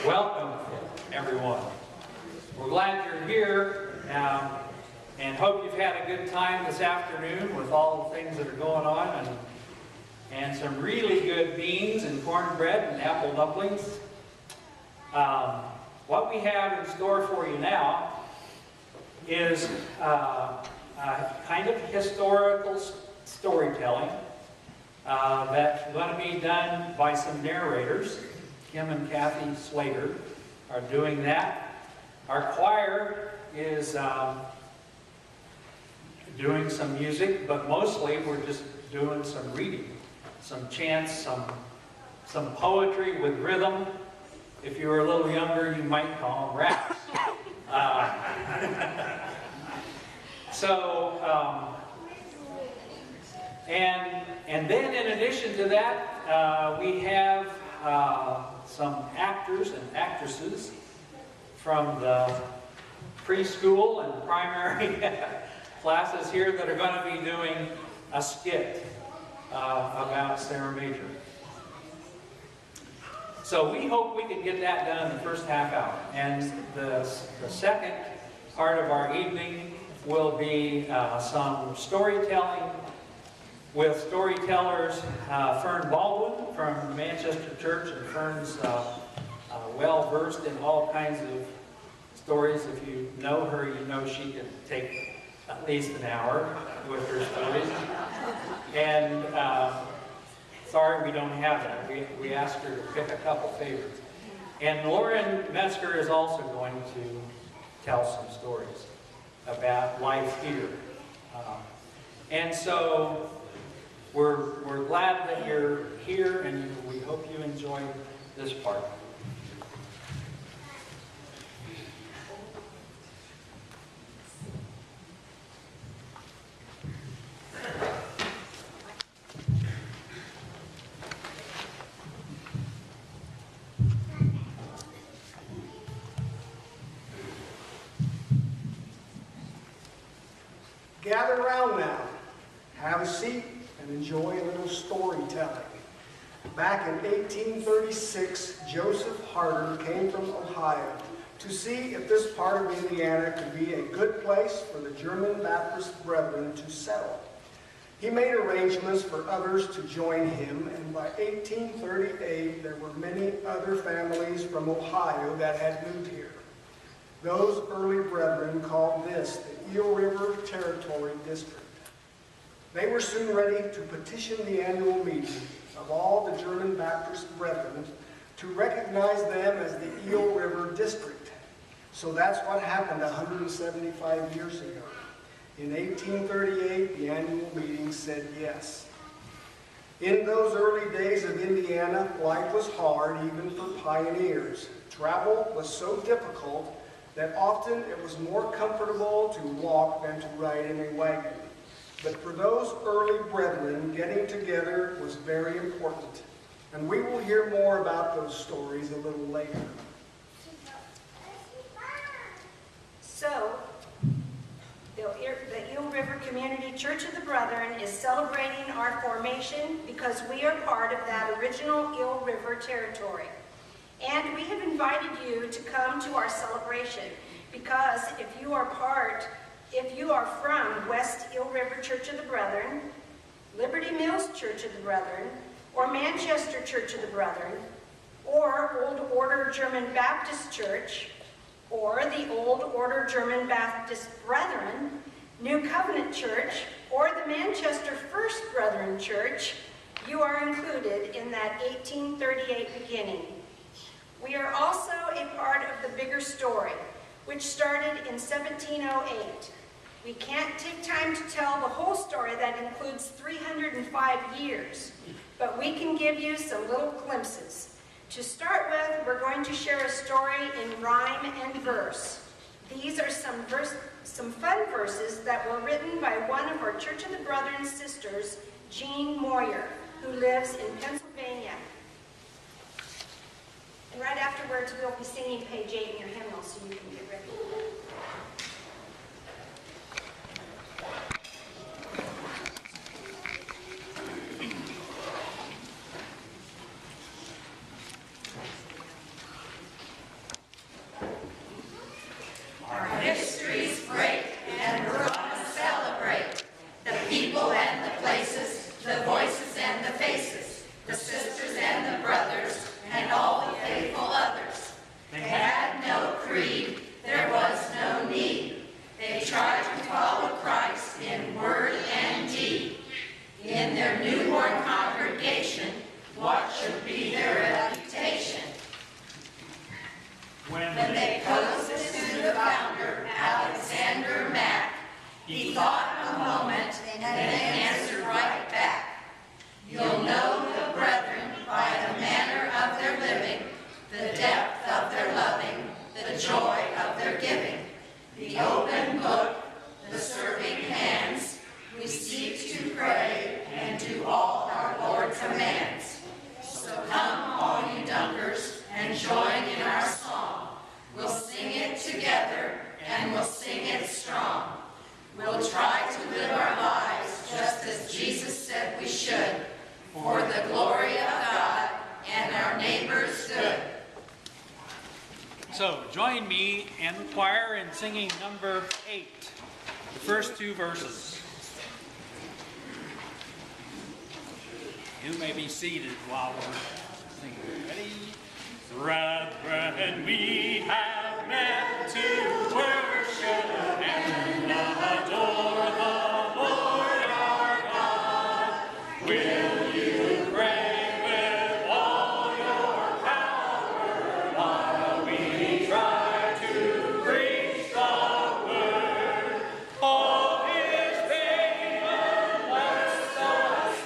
Welcome, everyone. We're glad you're here and hope you've had a good time this afternoon with all the things that are going on and some really good beans and cornbread and apple dumplings. What we have in store for you now is a kind of historical storytelling that's going to be done by some narrators. Kim and Kathy Slater are doing that. Our choir is doing some music, but mostly we're just doing some reading, some chants, some poetry with rhythm. If you were a little younger, you might call them raps. And then in addition to that, we have some actors and actresses from the preschool and primary classes here that are going to be doing a skit about Sarah Major. So we hope we can get that done in the first half hour. And the second part of our evening will be some storytelling with storytellers Fern Baldwin from Manchester Church, and Fern's well versed in all kinds of stories. If you know her, you know she can take at least an hour with her stories. And sorry we don't have that. We asked her to pick a couple favorites. And Lauren Metzger is also going to tell some stories about life here. And so we're glad that you're here, and we hope you enjoy this part. Gather around now, have a seat, and enjoy a little storytelling. Back in 1836, Joseph Harder came from Ohio to see if this part of Indiana could be a good place for the German Baptist brethren to settle. He made arrangements for others to join him, and by 1838 there were many other families from Ohio that had moved here. Those early brethren called this the Eel River Territory District. They were soon ready to petition the annual meeting of all the German Baptist brethren to recognize them as the Eel River District. So that's what happened 175 years ago. In 1838, the annual meeting said yes. In those early days of Indiana, life was hard even for pioneers. Travel was so difficult that often it was more comfortable to walk than to ride in a wagon. But for those early brethren, getting together was very important. And we will hear more about those stories a little later. So, the Eel River Community Church of the Brethren is celebrating our formation because we are part of that original Eel River territory. And we have invited you to come to our celebration because if you are from West Eel River Church of the Brethren, Liberty Mills Church of the Brethren, or Manchester Church of the Brethren, or Old Order German Baptist Church, or the Old Order German Baptist Brethren, New Covenant Church, or the Manchester First Brethren Church, you are included in that 1838 beginning. We are also a part of the bigger story, which started in 1708. We can't take time to tell the whole story that includes 305 years, but we can give you some little glimpses. To start with, we're going to share a story in rhyme and verse. These are some fun verses that were written by one of our Church of the Brethren sisters, Jean Moyer, who lives in Pennsylvania. And right afterwards, we'll be singing page 8 in your hymnal so you can get ready. When they posed to the founder, Alexander Mack, he thought a moment and then answered right back. You'll know the brethren by the manner of their living, the depth of their loving, the joy of their giving, the open book, the serving hands. We seek to pray and do all our Lord commands. So come, all you Dunkers, and join in our song. We'll sing it together, and we'll sing it strong. We'll try to live our lives just as Jesus said we should, for the glory of God and our neighbor's good. So join me and the choir in singing number 8, the first 2 verses. You may be seated while we're singing. Ready? Brethren, we have met to worship and adore the Lord our God. Will you pray with all your power while we try to preach the word? All His favor, bless the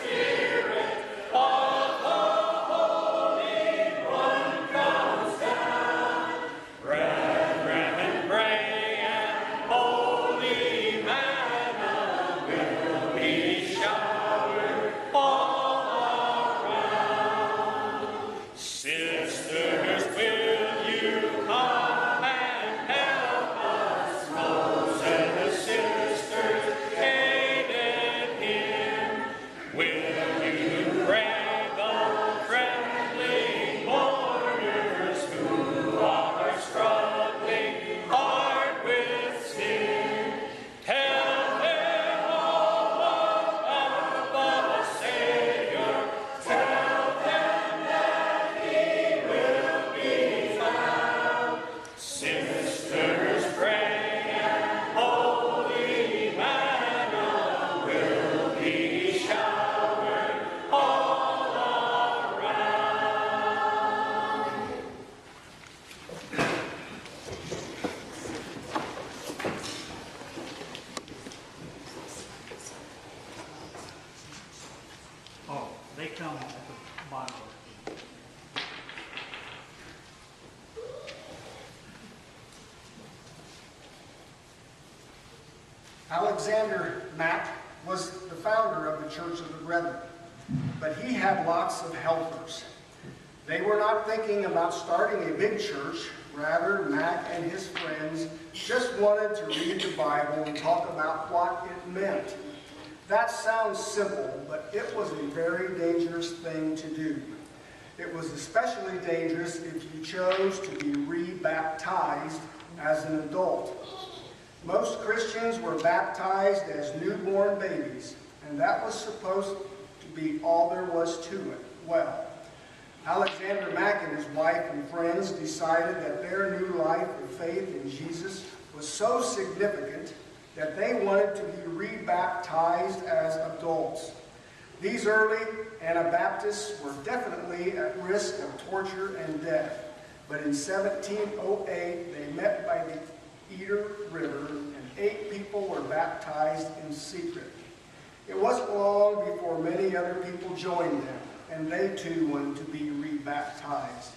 Spirit of the Holy One comes down. Brethren, pray and holy manna will be showered all around. Sisters, will you come and help us? Moses' sisters aided him. Will you pray the trembling mourners who are struggling hard with sin? Tell them all about the Savior. Tell them that He will be found. Sisters, pray and holy manna will be showered all around. Oh, they come at the bottom. Alexander Mack was the founder of the Church of the Brethren, but he had lots of helpers. They were not thinking about starting a big church. Rather, Mack and his friends just wanted to read the Bible and talk about what it meant. That sounds simple, but it was a very dangerous thing to do. It was especially dangerous if you chose to be re-baptized as an adult. Most Christians were baptized as newborn babies, and that was supposed to be all there was to it. Well, Alexander Mack and his wife and friends decided that their new life of faith in Jesus was so significant that they wanted to be re-baptized as adults. These early Anabaptists were definitely at risk of torture and death, but in 1708 they met by the Eder River, and 8 people were baptized in secret. It wasn't long before many other people joined them, and they too wanted to be re-baptized.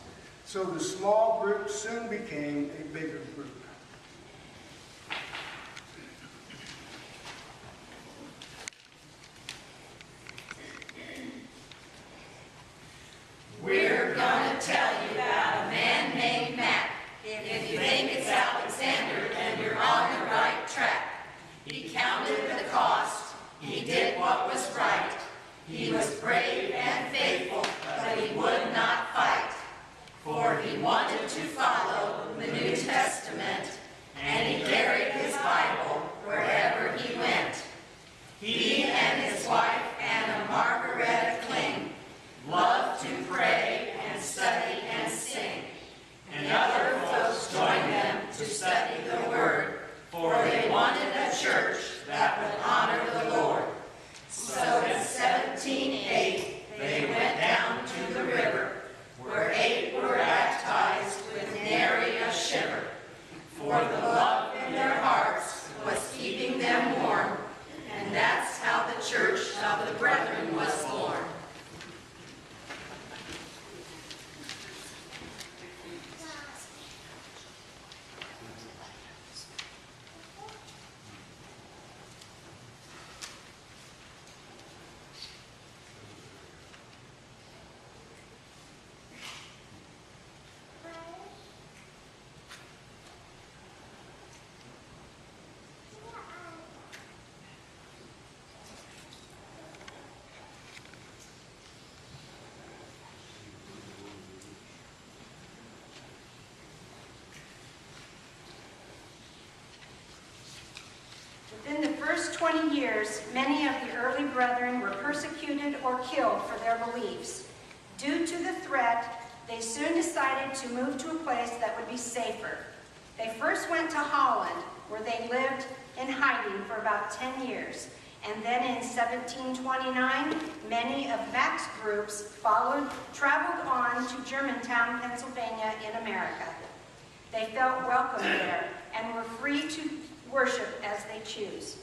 So the small group soon became a bigger group. We're gonna tell you about a man named Matt. If you think it's Alexander, then you're on the right track. He counted the cost. He did what was right. He was brave and faithful, but he would not fight. For he wanted to follow the New Testament, and he carried his Bible wherever he went. He and his wife, Anna Margaret Kling, loved to pray and study and sing. And other folks joined them to study the Word, for they wanted a church that would honor the Lord. So in 1780, 20 years, many of the early brethren were persecuted or killed for their beliefs. Due to the threat, they soon decided to move to a place that would be safer. They first went to Holland, where they lived in hiding for about 10 years. And then in 1729, many of Mac's groups traveled on to Germantown, Pennsylvania in America. They felt welcome there and were free to worship as they choose.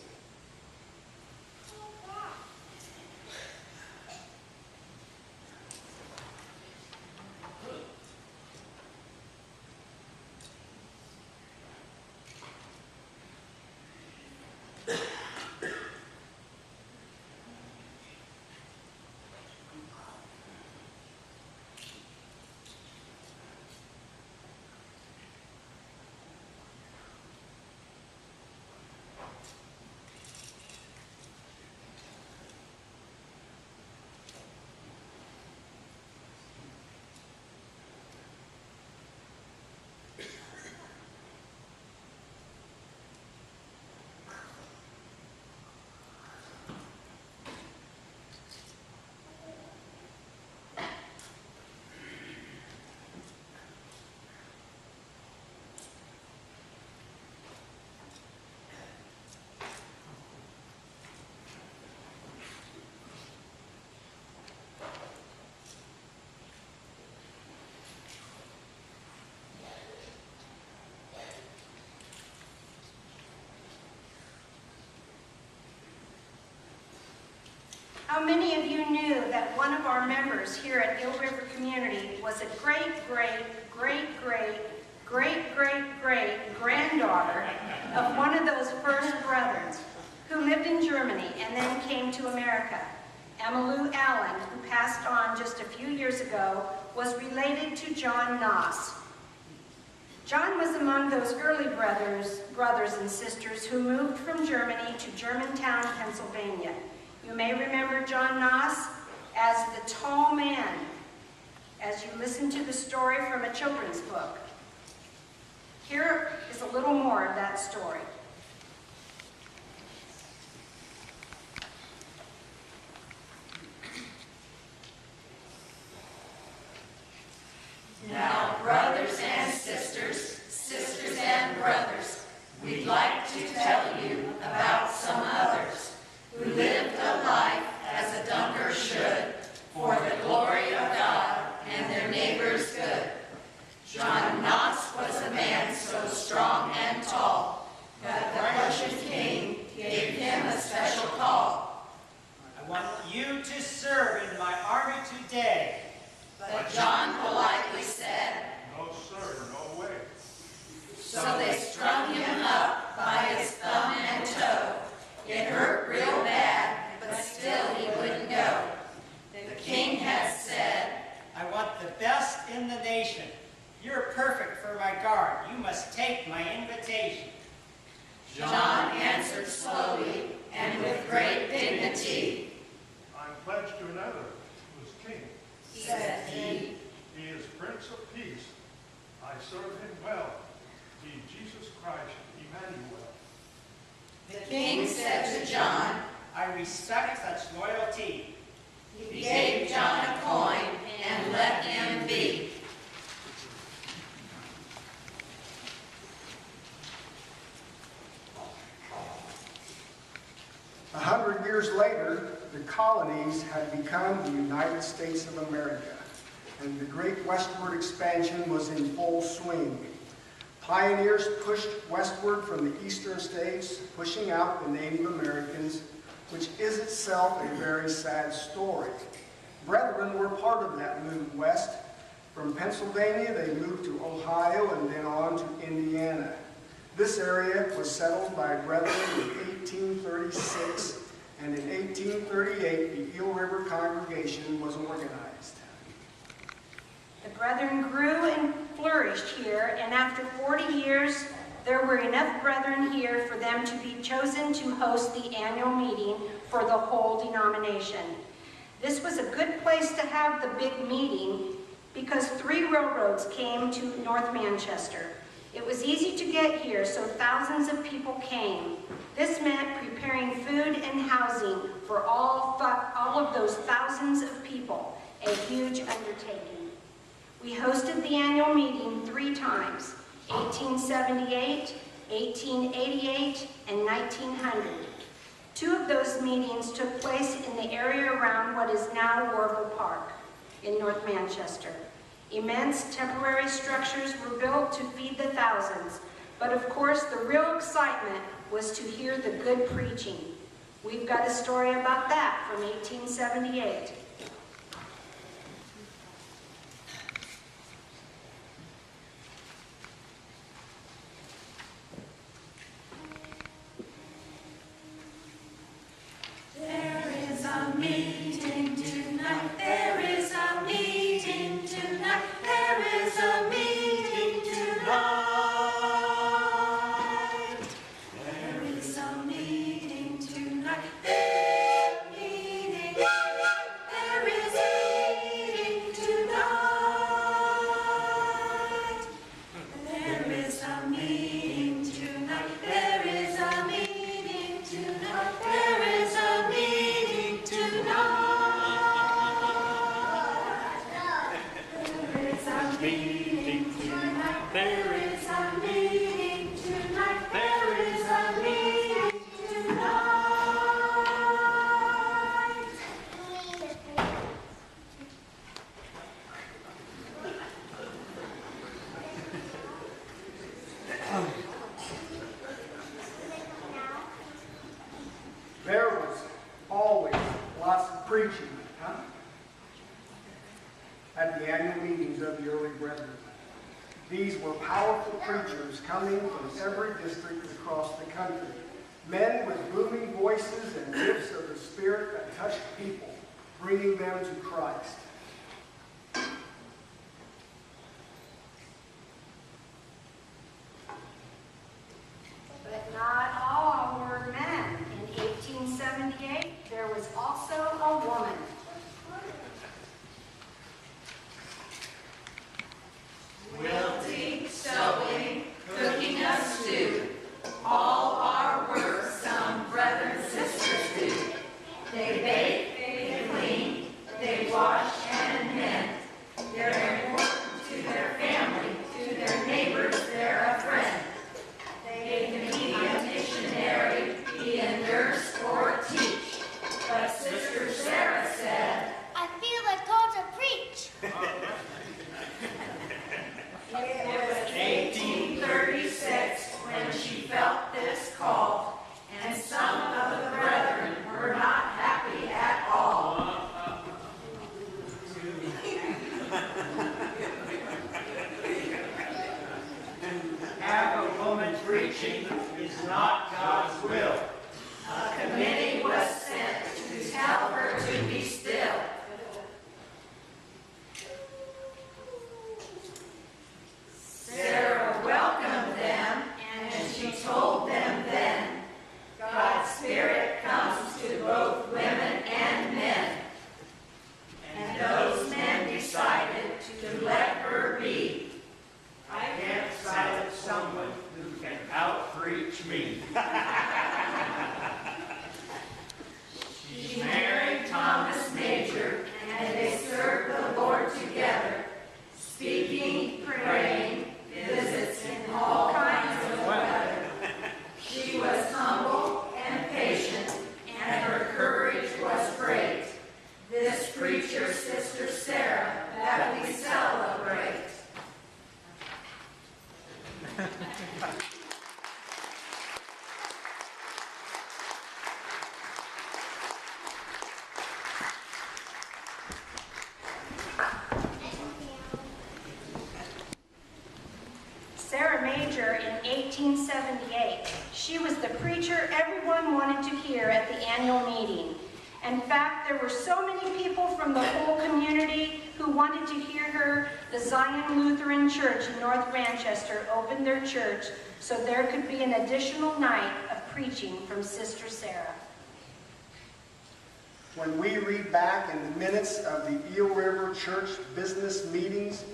How many of you knew that one of our members here at Eel River Community was a great-great-great-great-great-great-granddaughter of one of those first brethren who lived in Germany and then came to America? Emmylou Allen, who passed on just a few years ago, was related to John Noss. John was among those early brothers and sisters who moved from Germany to Germantown, Pennsylvania. You may remember John Noss as the tall man, as you listen to the story from a children's book. Here is a little more of that story. Now, brothers and sisters, sisters and brothers, we'd like to tell you about some others who lived a life as a Dunker should, for the glory of God and their neighbor's good. John Noss was a man so strong and tall that the Prussian king gave him a special call. I want you to serve in my army today. But John politely said, "No, sir, no way." so they strung him up by his thumb and toe. It hurt real bad, but still he wouldn't go. The king had said, I want the best in the nation. You're perfect for my guard. You must take my invitation. John answered slowly and with great dignity, "I'm pledged to another who is king. said he. He is Prince of Peace. I serve him well. Be Jesus Christ, Emmanuel." The king said to John, I respect such loyalty. he gave John a coin and let him be. A 100 years later, the colonies had become the United States of America, and the great westward expansion was in full swing. Pioneers pushed westward from the eastern states, pushing out the Native Americans, which is itself a very sad story. Brethren were part of that move west. From Pennsylvania, they moved to Ohio and then on to Indiana. This area was settled by brethren in 1836, and in 1838, the Eel River congregation was organized. The brethren grew and flourished here, and after 40 years, there were enough brethren here for them to be chosen to host the annual meeting for the whole denomination. This was a good place to have the big meeting because 3 railroads came to North Manchester. It was easy to get here, so thousands of people came. This meant preparing food and housing for all of those thousands of people, a huge undertaking. We hosted the annual meeting 3 times, 1878, 1888, and 1900. 2 of those meetings took place in the area around what is now Warble Park in North Manchester. Immense temporary structures were built to feed the thousands, but of course the real excitement was to hear the good preaching. We've got a story about that from 1878. There is a meeting tonight. There is a meeting tonight. There is a meeting tonight. There is a meeting tonight. There is a meeting. There is a meeting tonight. There is a meeting tonight. There is a meeting tonight. There is a meeting tonight. There is a meeting tonight. There is a meeting tonight. There is a meeting tonight. There was always lots of preaching, huh? At the annual meetings of the early brethren. These were powerful preachers coming from every district across the country. Men with booming voices and gifts of the Spirit that touched people, bringing them to Christ. But not all were men. In 1878, there was also a woman. Quilting, sewing, cooking a stew, all our work some brethren and sisters do. They bake, they clean, they wash and mend. They're important to their family, to their neighbors, they're a friend. They can be a missionary, be a nurse, or teach. But Sister Sarah said, I feel like called to preach. it was 1836 when she felt this call, and some of the brethren were not happy at all. Have a woman preaching is not God's will. A committee was sent to tell her to be still. Sarah welcomed them, and she told them then, God's Spirit comes to both women and men. And those men decided to let her be. I can't silence someone who can out-preach me. She married Thomas Major, and they served the Lord together, speaking, praying, visits in all kinds of weather. She was humble and patient, and her courage was great. This preacher, Sister Sarah, that we celebrate. Sarah Major in 1878. She was the preacher everyone wanted to hear at the annual meeting. In fact, there were so many people from the whole community who wanted to hear her. The Zion Lutheran Church in North Manchester opened their church so there could be an additional night of preaching from Sister Sarah. When we read back in the minutes of the Eel River Church business meetings,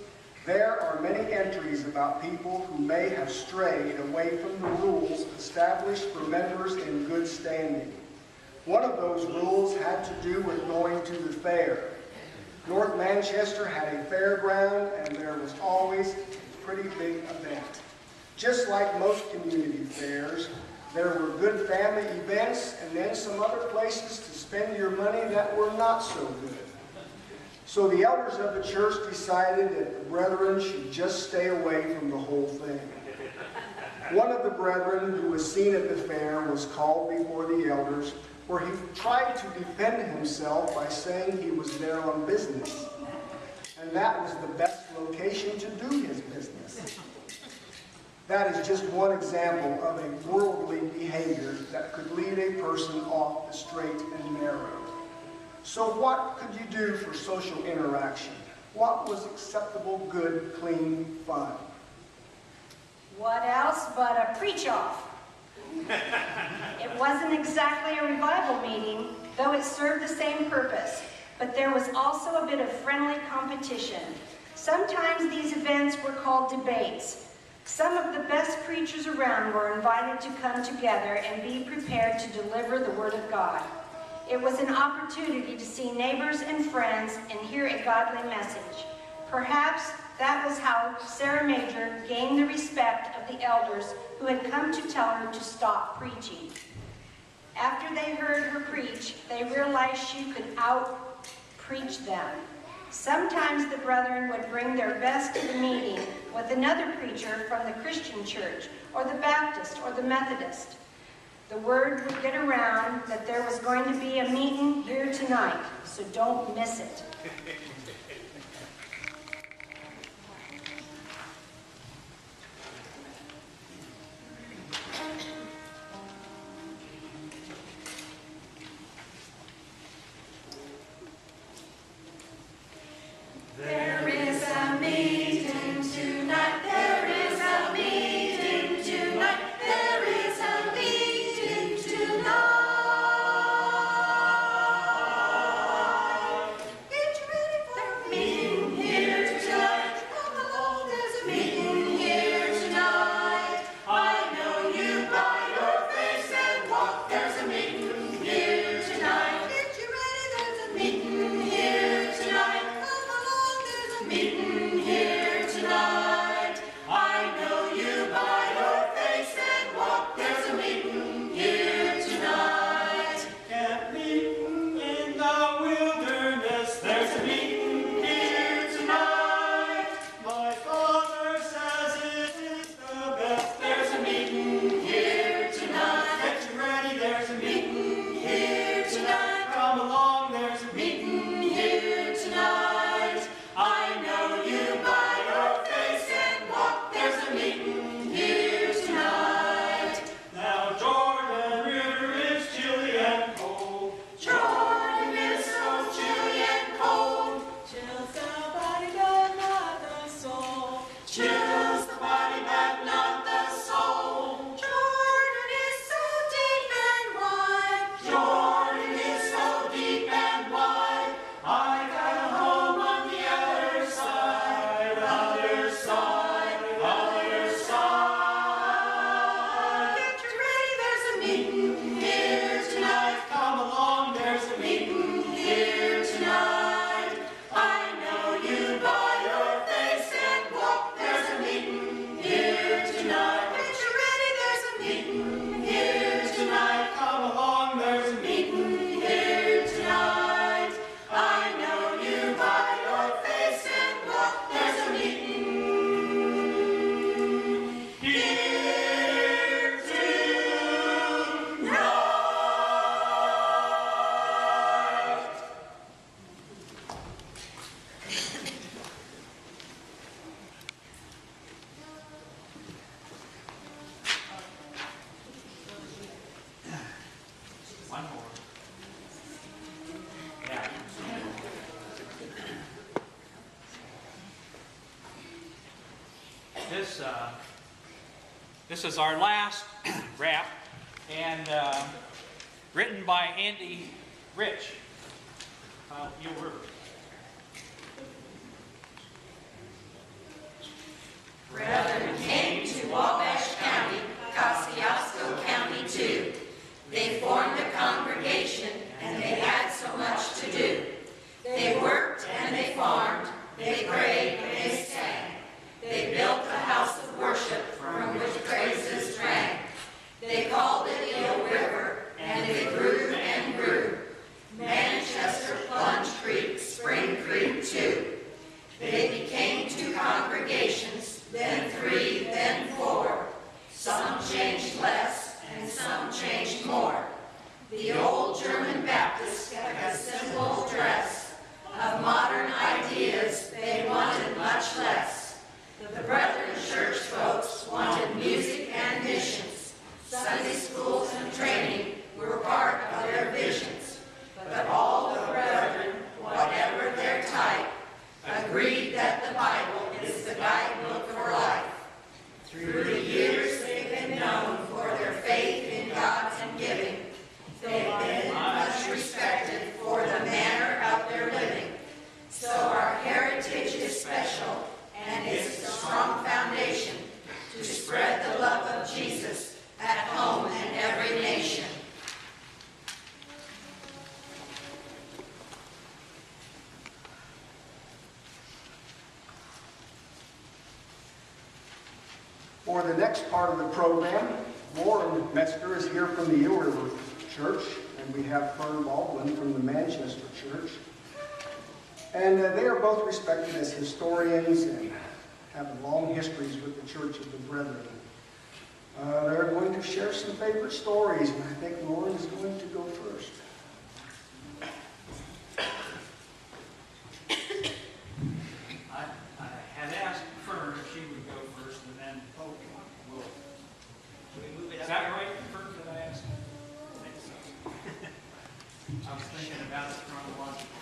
There are many entries about people who may have strayed away from the rules established for members in good standing. One of those rules had to do with going to the fair. North Manchester had a fairground, and there was always a pretty big event. Just like most community fairs, there were good family events and then some other places to spend your money that were not so good. So the elders of the church decided that the brethren should just stay away from the whole thing. One of the brethren who was seen at the fair was called before the elders, where he tried to defend himself by saying he was there on business, and that was the best location to do his business. That is just one example of a worldly behavior that could lead a person off the straight and narrow. So what could you do for social interaction? What was acceptable, good, clean fun? What else but a preach-off? It wasn't exactly a revival meeting, though it served the same purpose, but there was also a bit of friendly competition. Sometimes these events were called debates. Some of the best preachers around were invited to come together and be prepared to deliver the Word of God. It was an opportunity to see neighbors and friends and hear a godly message. Perhaps that was how Sarah Major gained the respect of the elders who had come to tell her to stop preaching. After they heard her preach, they realized she could out-preach them. Sometimes the brethren would bring their best to the meeting with another preacher from the Christian church, or the Baptist, or the Methodist. The word would get around that there was going to be a meeting here tonight, so don't miss it. There is a meeting tonight. There is a meeting tonight. There is a meeting tonight. Get ready for a meeting here tonight. Come along, there's a meeting here tonight. I know you by your face and walk. There's a meeting here tonight. Get you ready, there's a meeting here tonight. Meeting here tonight. I know you by your face and walk. There's a meeting here tonight. Camp meeting in the wilderness. There's a meeting here tonight. My father says it is the best. There's a meeting here tonight. Get you ready, there's a Meeting here tonight. come along, there's a Meeting here tonight. I know you by your face and walk. There's a meeting here tonight. Now Jordan River is chilly and cold. Jordan is so chilly and cold. Chills the body but not the soul. Chills the body but not the soul. Jordan is so deep and wide. Jordan is so deep and wide. I got a home on the other side, other side, other side. Get you ready, there's a meeting here tonight. Come along, there's a Meeting here tonight. I know you by your face and walk. There's a meeting here tonight. Get you ready, there's a meeting here tonight. come along, there's a Meeting here tonight. I know you by your face and walk. There's a meeting here tonight. One more. Yeah. This is our last rap, and written by Andy Rich. You'll remember. Brethren came to Wabash County, Kosciuszko County too. They formed a congregation and they had so much to do. They worked and they farmed, they prayed and they sang. They built a house of worship from which praises rang. They called it Eel River, and they grew and grew. Manchester, Plunge Creek, Spring Creek too. They became 2 congregations, then 3, then 4. Some changed less, and some changed more. The old German Baptists kept a simple dress. Of modern ideas, they wanted much less. The Brethren church folks wanted music and missions. Sunday schools and training were part of their visions. But all the brethren, whatever their type, agreed that the Bible is the guidebook for life. Through the years, they've been known for their faith in God and giving. They've been much respected for the manner of their living. So our heritage is special, and it's a strong foundation to spread the love of Jesus at home and every nation. For the next part of the program, Lauren Metzger is here from the Eel River Church, and we have Fern Baldwin from the Manchester Church. And they are both respected as historians and have long histories with the Church of the Brethren. They're going to share some favorite stories, and I think Lauren is going to go first. I had asked Fern if she would go first, and then we'll. Is that right, Fern, that I asked? I think so. I was thinking about it chronologically.